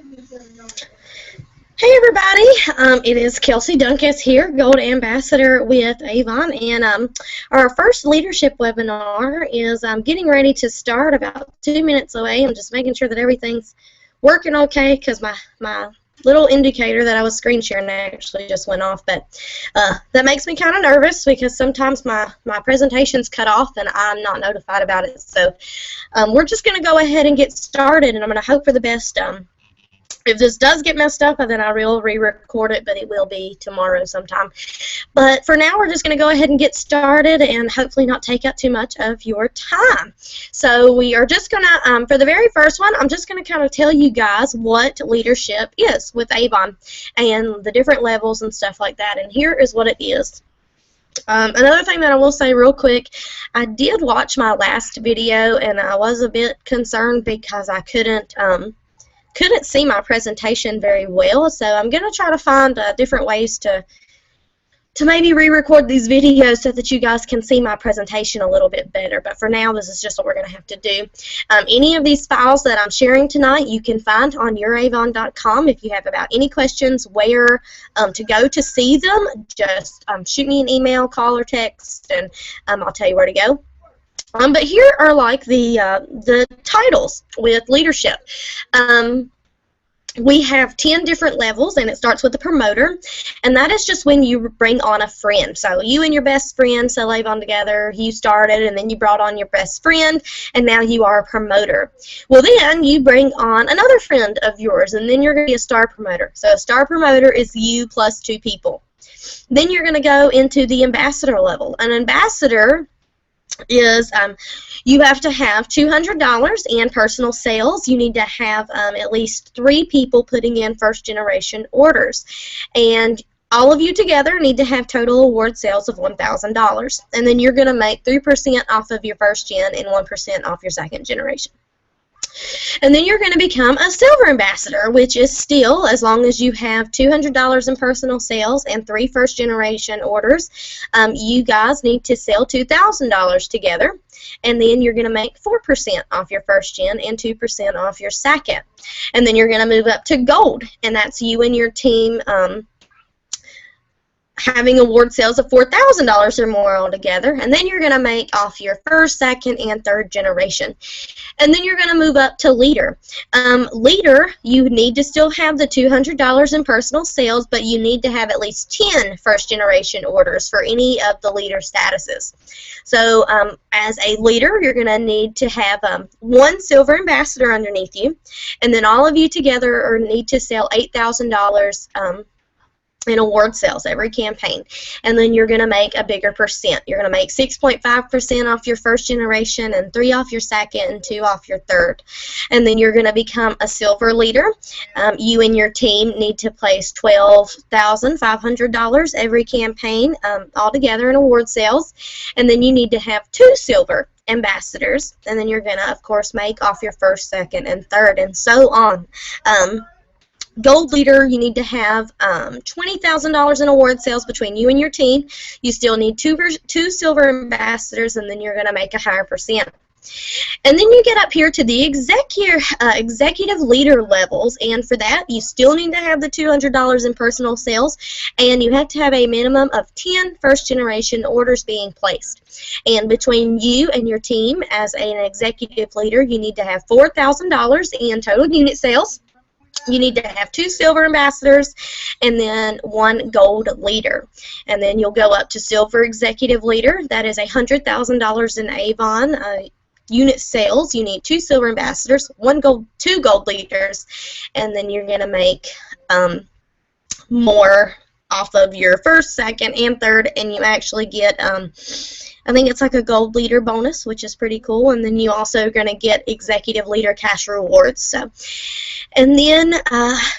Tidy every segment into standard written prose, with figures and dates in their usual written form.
Hey everybody, it is Kelsey Dunkus here, Gold Ambassador with Avon, and our first leadership webinar is getting ready to start about 2 minutes away. I'm just making sure that everything's working okay because my little indicator that I was screen sharing actually just went off, but that makes me kind of nervous because sometimes my presentation's cut off and I'm not notified about it. So we're just going to go ahead and get started, and I'm going to hope for the best. If this does get messed up, then I will re-record it, but it will be tomorrow sometime. But for now, we're just going to go ahead and get started and hopefully not take up too much of your time. So we are just going to, for the very first one, I'm just going to kind of tell you guys what leadership is with Avon and the different levels and stuff like that. And here is what it is. Another thing that I will say real quick, I did watch my last video, and I was a bit concerned because I couldn't see my presentation very well, so I'm going to try to find different ways to maybe re-record these videos so that you guys can see my presentation a little bit better. But for now, this is just what we're going to have to do. Any of these files that I'm sharing tonight, you can find on youravon.com. If you have about any questions where to go to see them, just shoot me an email, call, or text, and I'll tell you where to go. But here are like the titles with leadership. We have 10 different levels, and it starts with the promoter, and that is just when you bring on a friend. So you and your best friend sell Avon together, you started, and then you brought on your best friend, and now you are a promoter. Well, then you bring on another friend of yours, and then you're going to be a star promoter. So a star promoter is you plus 2 people. Then you're going to go into the ambassador level. An ambassador is you have to have $200 in personal sales. You need to have at least 3 people putting in first generation orders, and all of you together need to have total award sales of $1,000, and then you're going to make 3% off of your first gen and 1% off your second generation. And then you're going to become a silver ambassador, which is still, as long as you have $200 in personal sales and 3 first-generation orders, you guys need to sell $2,000 together, and then you're going to make 4% off your first gen and 2% off your second. And then you're going to move up to gold, and that's you and your team having award sales of $4,000 or more altogether, and then you're going to make off your first, second, and third generation. And then you're going to move up to leader. Leader, you need to still have the $200 in personal sales, but you need to have at least 10 first generation orders for any of the leader statuses. So as a leader, you're going to need to have 1 silver ambassador underneath you, and then all of you together need to sell $8,000 in award sales every campaign, and then you're going to make a bigger percent. You're going to make 6.5% off your first generation, and 3 off your second, and 2 off your third. And then you're going to become a silver leader. You and your team need to place $12,500 every campaign altogether in award sales, and then you need to have 2 silver ambassadors, and then you're going to, of course, make off your first, second, and third, and so on. Gold leader, you need to have $20,000 in award sales between you and your team. You still need 2 silver ambassadors, and then you're going to make a higher percent. And then you get up here to the executive leader levels, and for that you still need to have the $200 in personal sales, and you have to have a minimum of 10 first generation orders being placed. And between you and your team as an executive leader, you need to have $4,000 in total unit sales. You need to have 2 silver ambassadors and then 1 gold leader. And then you'll go up to silver executive leader. That is $100,000 in Avon unit sales. You need 2 silver ambassadors, 2 gold leaders, and then you're going to make more off of your first, second, and third, and you actually get I think it's like a gold leader bonus, which is pretty cool, and then you also are going to get executive leader cash rewards. So, and then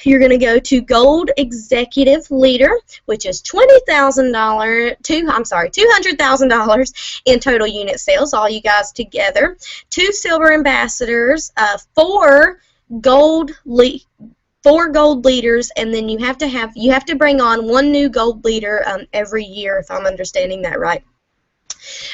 you're going to go to gold executive leader, which is $200,000 in total unit sales, all you guys together. 2 silver ambassadors, 4 gold leaders, and then you have to bring on 1 new gold leader every year, if I'm understanding that right.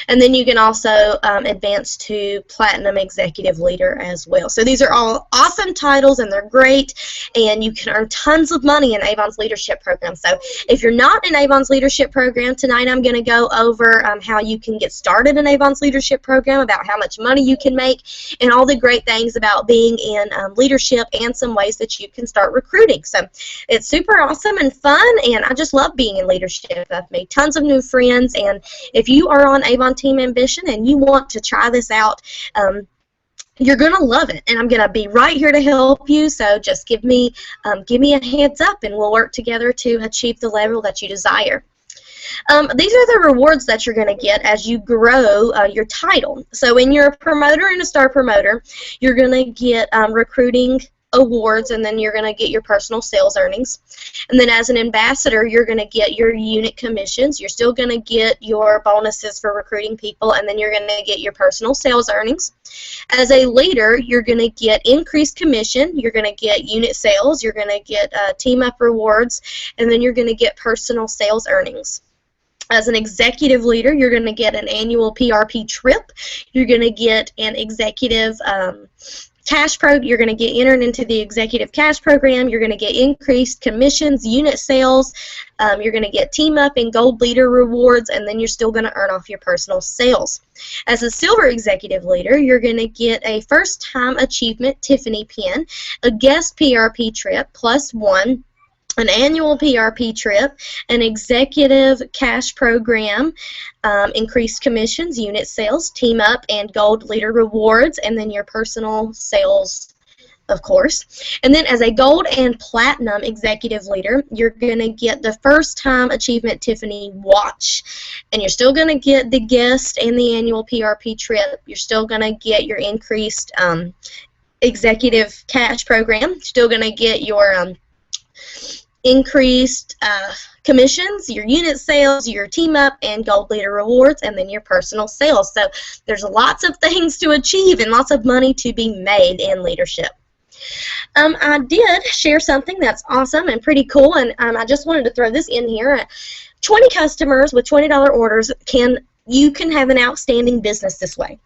And then you can also advance to Platinum Executive Leader as well. So these are all awesome titles, and they're great, and you can earn tons of money in Avon's leadership program. So if you're not in Avon's leadership program, tonight I'm going to go over how you can get started in Avon's leadership program, about how much money you can make, and all the great things about being in leadership, and some ways that you can start recruiting. So it's super awesome and fun, and I just love being in leadership. I've made tons of new friends, and if you are on Avon Team Ambition and you want to try this out, you're going to love it, and I'm going to be right here to help you. So just give me a heads up, and we'll work together to achieve the level that you desire. These are the rewards that you're going to get as you grow your title. So when you're a promoter and a star promoter, you're going to get recruiting awards, and then you're going to get your personal sales earnings. And then as an ambassador, you're going to get your unit commissions. You're still going to get your bonuses for recruiting people, and then you're going to get your personal sales earnings. As a leader, you're going to get increased commission. You're going to get unit sales. You're going to get team up rewards, and then you're going to get personal sales earnings. As an executive leader, you're going to get an annual PRP trip. You're going to get an executive you're going to get entered into the executive cash program. You're going to get increased commissions, unit sales. You're going to get team up and gold leader rewards, and then you're still going to earn off your personal sales. As a silver executive leader, you're going to get a first time achievement Tiffany pin, a guest PRP trip +1, an annual PRP trip, an executive cash program, increased commissions, unit sales, team up, and gold leader rewards, and then your personal sales, of course. And then as a gold and platinum executive leader, you're going to get the first time achievement Tiffany watch, and you're still going to get the guest and the annual PRP trip. You're still going to get your increased executive cash program. You're still going to get your increased commissions, your unit sales, your team up and gold leader rewards, and then your personal sales. So there's lots of things to achieve and lots of money to be made in leadership. I did share something that's awesome and pretty cool, and I just wanted to throw this in here. 20 customers with $20 orders, you can have an outstanding business this way.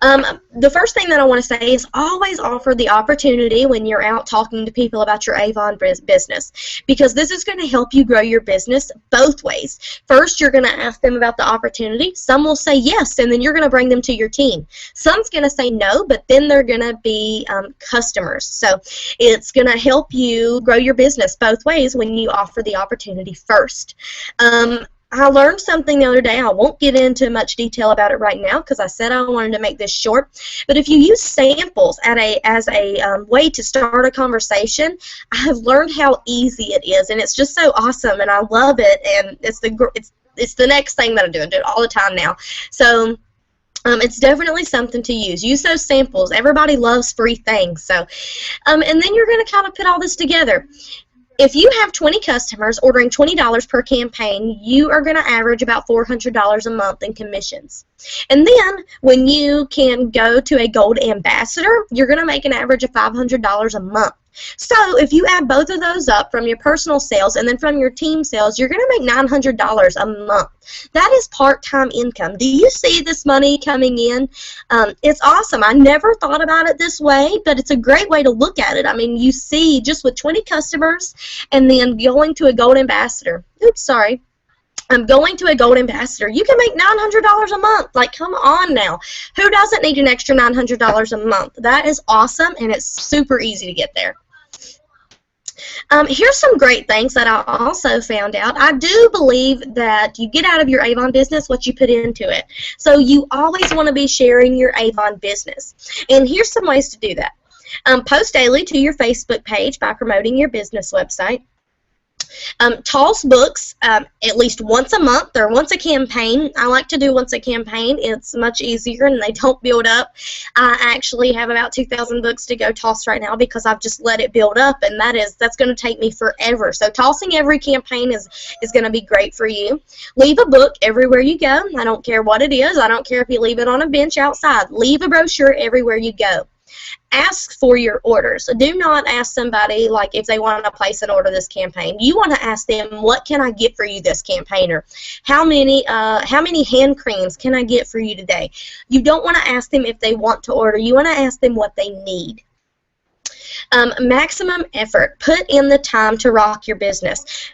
The first thing that I want to say is always offer the opportunity when you're out talking to people about your Avon business, because this is going to help you grow your business both ways. First, you're going to ask them about the opportunity. Some will say yes, and then you're going to bring them to your team. Some's going to say no, but then they're going to be customers. So it's going to help you grow your business both ways when you offer the opportunity first. I learned something the other day. I won't get into much detail about it right now because I said I wanted to make this short. But if you use samples as a way to start a conversation, I have learned how easy it is, and it's just so awesome, and I love it. And it's the next thing that I do. I do it all the time now. So it's definitely something to use. Use those samples. Everybody loves free things. So, and then you're going to kind of put all this together. If you have 20 customers ordering $20 per campaign, you are going to average about $400 a month in commissions. And then when you can go to a gold ambassador, you're going to make an average of $500 a month. So if you add both of those up from your personal sales and then from your team sales, you're going to make $900 a month. That is part-time income. Do you see this money coming in? It's awesome. I never thought about it this way, but it's a great way to look at it. I mean, you see just with 20 customers and then going to a gold ambassador. Oops, sorry. I'm going to a gold ambassador. You can make $900 a month. Like, come on now. Who doesn't need an extra $900 a month? That is awesome, and it's super easy to get there. Here's some great things that I also found out. I do believe that you get out of your Avon business what you put into it. So you always want to be sharing your Avon business. And here's some ways to do that. Post daily to your Facebook page by promoting your business website. Toss books at least once a month or once a campaign. I like to do once a campaign. It's much easier and they don't build up. I actually have about 2,000 books to go toss right now because I've just let it build up, and that's going to take me forever. So tossing every campaign is going to be great for you. Leave a book everywhere you go. I don't care what it is. I don't care if you leave it on a bench outside. Leave a brochure everywhere you go. Ask for your orders. So do not ask somebody like if they want to place an order this campaign. You want to ask them, what can I get for you this campaign? Or how many hand creams can I get for you today? You don't want to ask them if they want to order. You want to ask them what they need. Maximum effort. Put in the time to rock your business.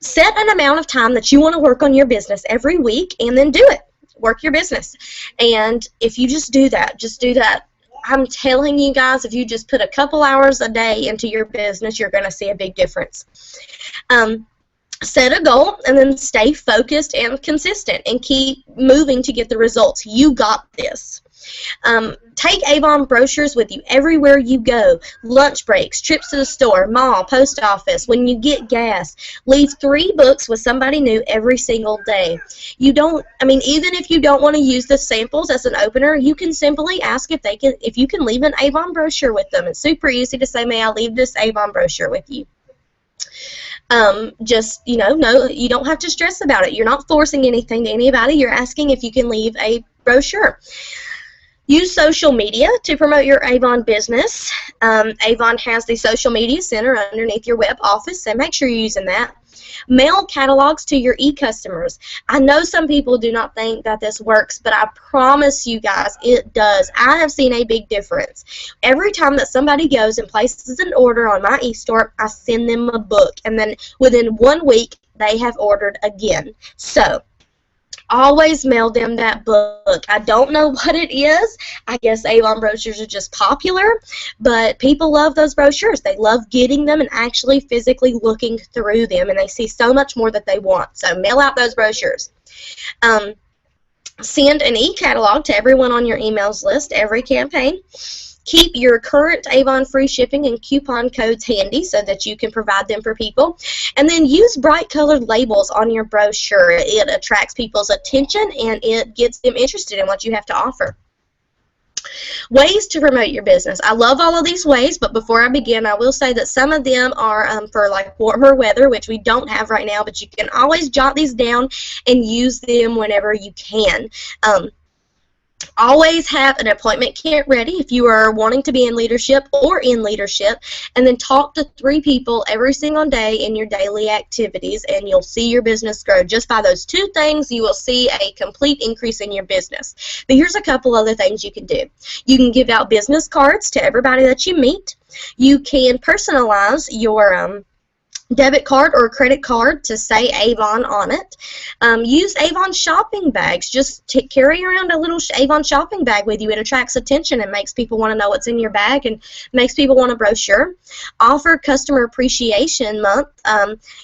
Set an amount of time that you want to work on your business every week, and then do it. Work your business. And if you just do that, I'm telling you guys, if you just put a couple hours a day into your business, you're going to see a big difference. Set a goal and then stay focused and consistent and keep moving to get the results. You got this. Take Avon brochures with you everywhere you go. Lunch breaks, trips to the store, mall, post office, when you get gas. Leave 3 books with somebody new every single day. Even if you don't want to use the samples as an opener, you can simply ask if you can leave an Avon brochure with them. It's super easy to say, may I leave this Avon brochure with you? No, you don't have to stress about it. You're not forcing anything to anybody. You're asking if you can leave a brochure. Use social media to promote your Avon business. Avon has the social media center underneath your web office, so make sure you're using that. Mail catalogs to your e-customers. I know some people do not think that this works, but I promise you guys it does. I have seen a big difference. Every time that somebody goes and places an order on my e-store, I send them a book, and then within 1 week, they have ordered again. So always mail them that book. I don't know what it is. I guess Avon brochures are just popular, but people love those brochures. They love getting them and actually physically looking through them, and they see so much more that they want. So mail out those brochures. Send an e-catalog to everyone on your emails list every campaign. Keep your current Avon free shipping and coupon codes handy so that you can provide them for people. And then use bright colored labels on your brochure. It attracts people's attention and it gets them interested in what you have to offer. Ways to promote your business. I love all of these ways, but before I begin, I will say that some of them are for like warmer weather, which we don't have right now, but you can always jot these down and use them whenever you can. Always have an appointment kit ready if you are wanting to be in leadership or in leadership, and then talk to 3 people every single day in your daily activities, and you'll see your business grow. Just by those 2 things, you will see a complete increase in your business. But here's a couple other things you can do. You can give out business cards to everybody that you meet. You can personalize your debit card or credit card to say Avon on it. Use Avon shopping bags. Just carry around a little Avon shopping bag with you. It attracts attention and makes people want to know what's in your bag and makes people want a brochure. Offer Customer Appreciation Month.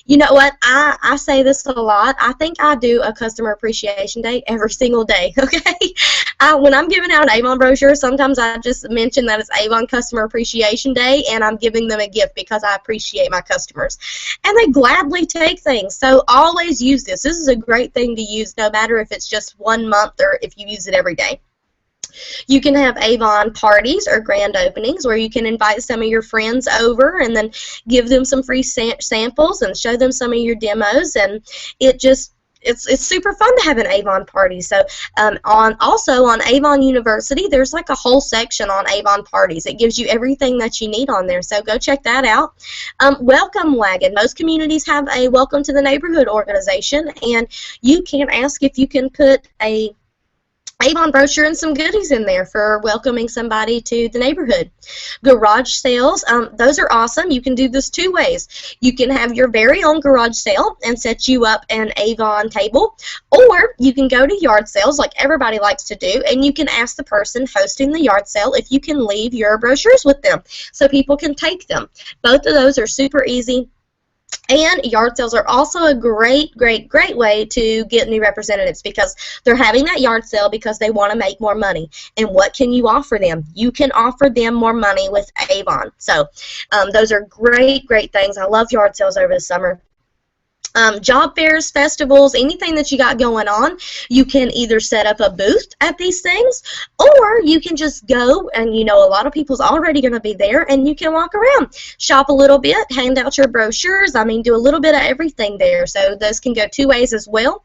You know what? I say this a lot. I think I do a Customer Appreciation Day every single day, okay? When I'm giving out an Avon brochure, sometimes I just mention that it's Avon Customer Appreciation Day, and I'm giving them a gift because I appreciate my customers. And they gladly take things. So always use this. This is a great thing to use no matter if it's just 1 month or if you use it every day. You can have Avon parties or grand openings where you can invite some of your friends over and then give them some free samples and show them some of your demos, and it's super fun to have an Avon party. So also on Avon University, there's like a whole section on Avon parties. It gives you everything that you need on there, so go check that out. Welcome wagon. Most communities have a welcome to the neighborhood organization, and you can ask if you can put a Avon brochure and some goodies in there for welcoming somebody to the neighborhood. Garage sales, those are awesome. You can do this 2 ways. You can have your very own garage sale and set you up an Avon table, or you can go to yard sales like everybody likes to do, and you can ask the person hosting the yard sale if you can leave your brochures with them so people can take them. Both of those are super easy. And yard sales are also a great way to get new representatives because they're having that yard sale because they want to make more money. And what can you offer them? You can offer them more money with Avon. So those are great things. I love yard sales over the summer. Job fairs, festivals, anything that you got going on, you can either set up a booth at these things, or you can just go and, a lot of people's already going to be there, and you can walk around, shop a little bit, hand out your brochures, do a little bit of everything there. So those can go 2 ways as well.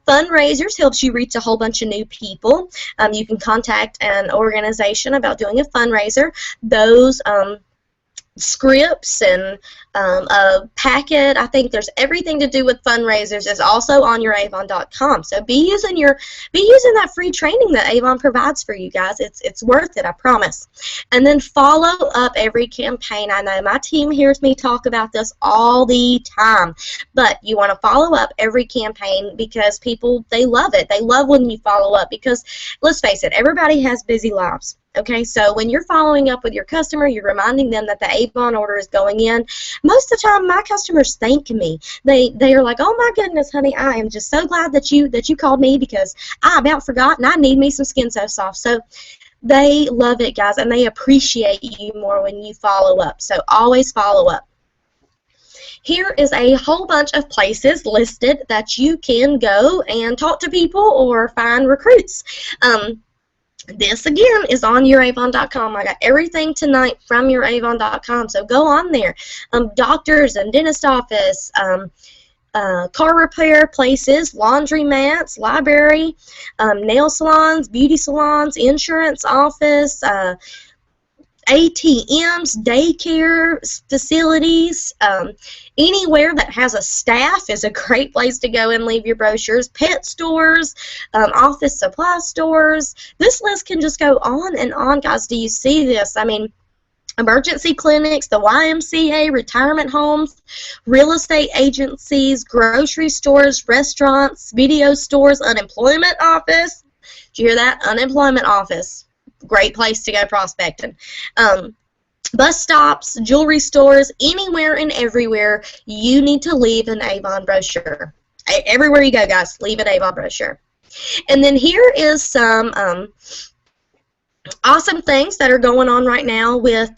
Fundraisers helps you reach a whole bunch of new people. You can contact an organization about doing a fundraiser. Those scripts and a packet. I think there's everything to do with fundraisers is also on your Avon.com. So be using that free training that Avon provides for you guys. It's worth it, I promise. And then follow up every campaign. I know my team hears me talk about this all the time, but you want to follow up every campaign because people, they love it. They love when you follow up because, let's face it, everybody has busy lives. Okay, so when you're following up with your customer, you're reminding them that the Avon order is going in. Most of the time, my customers thank me. They are like, "Oh my goodness, honey, I am just so glad that you called me because I about forgot and I need me some Skin So Soft." So they love it, guys, and they appreciate you more when you follow up. So always follow up. Here is a whole bunch of places listed that you can go and talk to people or find recruits. This, again, is on youravon.com. I got everything tonight from youravon.com, so go on there. Doctors and dentist office, car repair places, laundromats, library, nail salons, beauty salons, insurance office, ATMs, daycare facilities, anywhere that has a staff is a great place to go and leave your brochures. Pet stores, office supply stores. This list can just go on and on, guys. Do you see this? I mean, emergency clinics, the YMCA, retirement homes, real estate agencies, grocery stores, restaurants, video stores, unemployment office. Did you hear that? Unemployment office. Great place to go prospecting. Bus stops, jewelry stores, anywhere and everywhere you need to leave an Avon brochure. Everywhere you go, guys, leave an Avon brochure. And then here is some awesome things that are going on right now with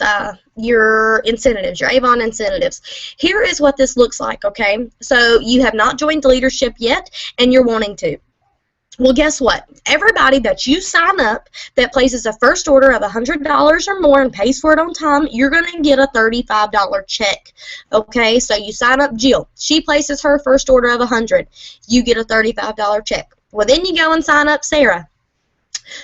your incentives, your Avon incentives. Here is what this looks like, okay? So you have not joined leadership yet, and you're wanting to. Well, guess what? Everybody that you sign up that places a first order of $100 or more and pays for it on time, you're going to get a $35 check. Okay, so you sign up Jill. She places her first order of $100. You get a $35 check. Well, then you go and sign up Sarah.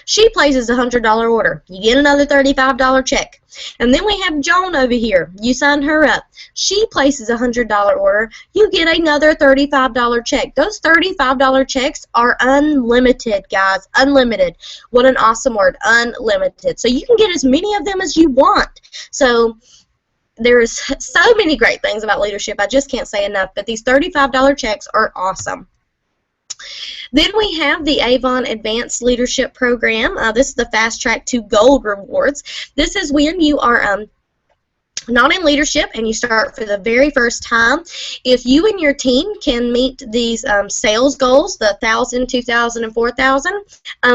She places a $100 order. You get another $35 check. And then we have Joan over here. You sign her up. She places a $100 order. You get another $35 check. Those $35 checks are unlimited, guys. Unlimited. What an awesome word. Unlimited. So you can get as many of them as you want. So there's so many great things about leadership. I just can't say enough. But these $35 checks are awesome. Then we have the Avon Advanced Leadership Program. This is the Fast Track to Gold Rewards. This is when you are not in leadership and you start for the very first time. If you and your team can meet these sales goals, the 1,000, 2,000, and 4,000,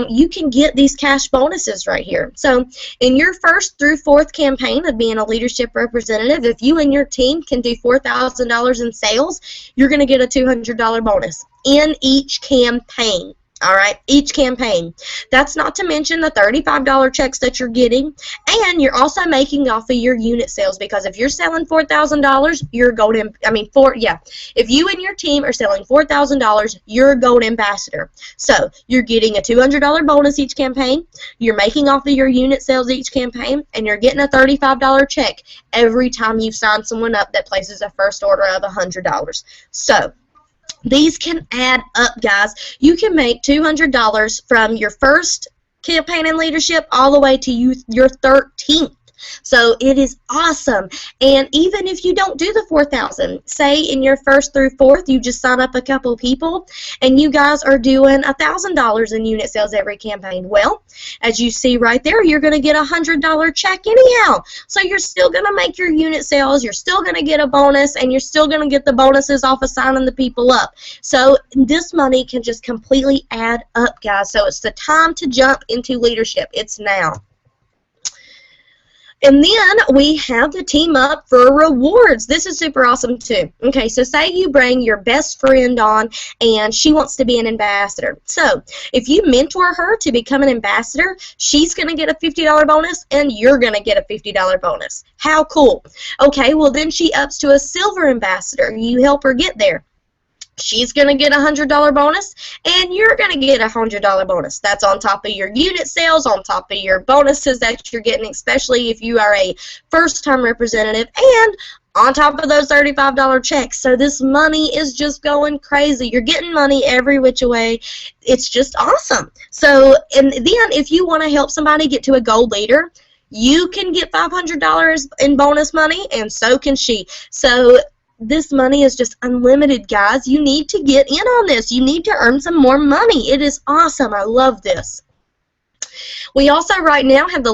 you can get these cash bonuses right here. So in your first through fourth campaign of being a leadership representative, if you and your team can do $4,000 in sales, you're going to get a $200 bonus in each campaign. All right, each campaign. That's not to mention the $35 checks that you're getting, and you're also making off of your unit sales, because if you're selling $4,000, you're gold. If you and your team are selling $4,000, you're a gold ambassador. So you're getting a $200 bonus each campaign. You're making off of your unit sales each campaign, and you're getting a $35 check every time you sign someone up that places a first order of $100. So these can add up, guys. You can make $200 from your first campaign in leadership all the way to your 13th. So it is awesome. And even if you don't do the 4,000, say in your first through fourth, you just sign up a couple people and you guys are doing $1,000 in unit sales every campaign. Well, as you see right there, you're going to get a $100 check anyhow. So you're still going to make your unit sales, you're still going to get a bonus, and you're still going to get the bonuses off of signing the people up. So this money can just completely add up, guys. So it's the time to jump into leadership. It's now. And then we have the team up for rewards. This is super awesome too. Okay, so say you bring your best friend on and she wants to be an ambassador. So if you mentor her to become an ambassador, she's going to get a $50 bonus and you're going to get a $50 bonus. How cool. Okay, well then she ups to a silver ambassador. You help her get there. She's going to get a $100 bonus, and you're going to get a $100 bonus. That's on top of your unit sales, on top of your bonuses that you're getting, especially if you are a first-time representative, and on top of those $35 checks. So this money is just going crazy. You're getting money every which way. It's just awesome. So, and then if you want to help somebody get to a gold leader, you can get $500 in bonus money, and so can she. So this money is just unlimited, guys. You need to get in on this. You need to earn some more money. It is awesome. I love this. We also right now have the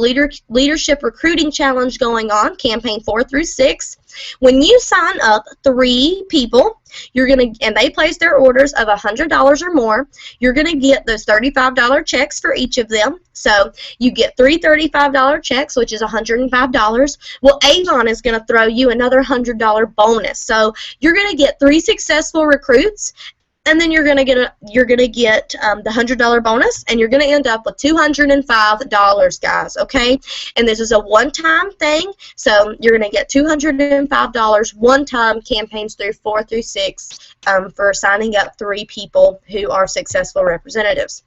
Leadership Recruiting Challenge going on, campaign 4 through 6. When you sign up 3 people, and they place their orders of $100 or more, you're going to get those $35 checks for each of them. So you get 3 $35 checks, which is $105. Well, Avon is going to throw you another $100 bonus. So you're going to get 3 successful recruits, and then you're gonna get the $100 bonus, and you're gonna end up with $205, guys. Okay, and this is a one-time thing, so you're gonna get $205 one-time, campaigns through 4 through 6 for signing up 3 people who are successful representatives.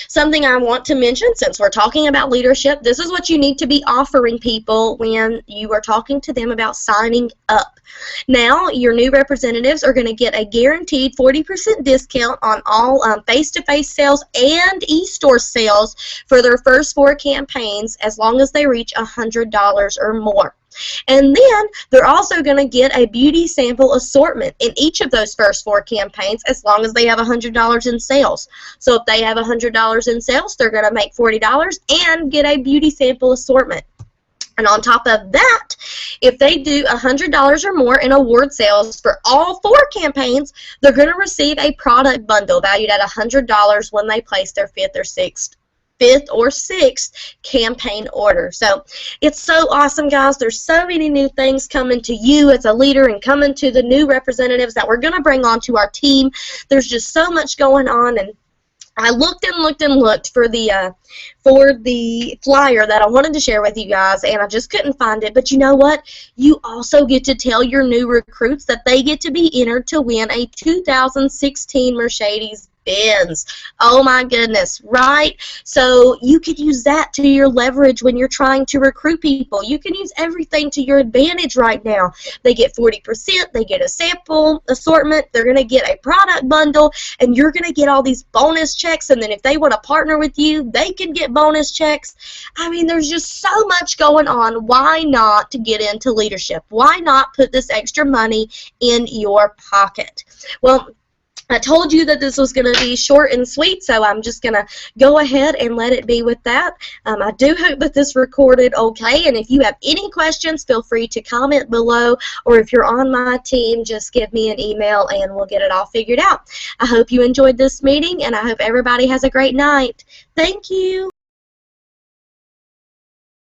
Something I want to mention, since we're talking about leadership, this is what you need to be offering people when you are talking to them about signing up. Now, your new representatives are going to get a guaranteed 40% discount on all face-to-face sales and e-store sales for their first 4 campaigns, as long as they reach $100 or more. And then they're also going to get a beauty sample assortment in each of those first 4 campaigns, as long as they have $100 in sales. So if they have $100 in sales, they're going to make $40 and get a beauty sample assortment. And on top of that, if they do $100 or more in award sales for all 4 campaigns, they're going to receive a product bundle valued at $100 when they place their 5th or 6th campaign order. So it's so awesome, guys. There's so many new things coming to you as a leader and coming to the new representatives that we're going to bring onto our team. There's just so much going on, and I looked and looked and looked for the flyer that I wanted to share with you guys, and I just couldn't find it. But you know what? You also get to tell your new recruits that they get to be entered to win a 2016 Mercedes Benz. Oh my goodness, right? So you could use that to your leverage when you're trying to recruit people. You can use everything to your advantage right now. They get 40%, they get a sample assortment, they're going to get a product bundle, and you're going to get all these bonus checks, and then if they want to partner with you, they can get bonus checks. I mean, there's just so much going on. Why not get into leadership? Why not put this extra money in your pocket? Well, I told you that this was going to be short and sweet, so I'm just going to go ahead and let it be with that. I do hope that this recorded okay, and if you have any questions, feel free to comment below, or if you're on my team, just give me an email and we'll get it all figured out. I hope you enjoyed this meeting, and I hope everybody has a great night. Thank you.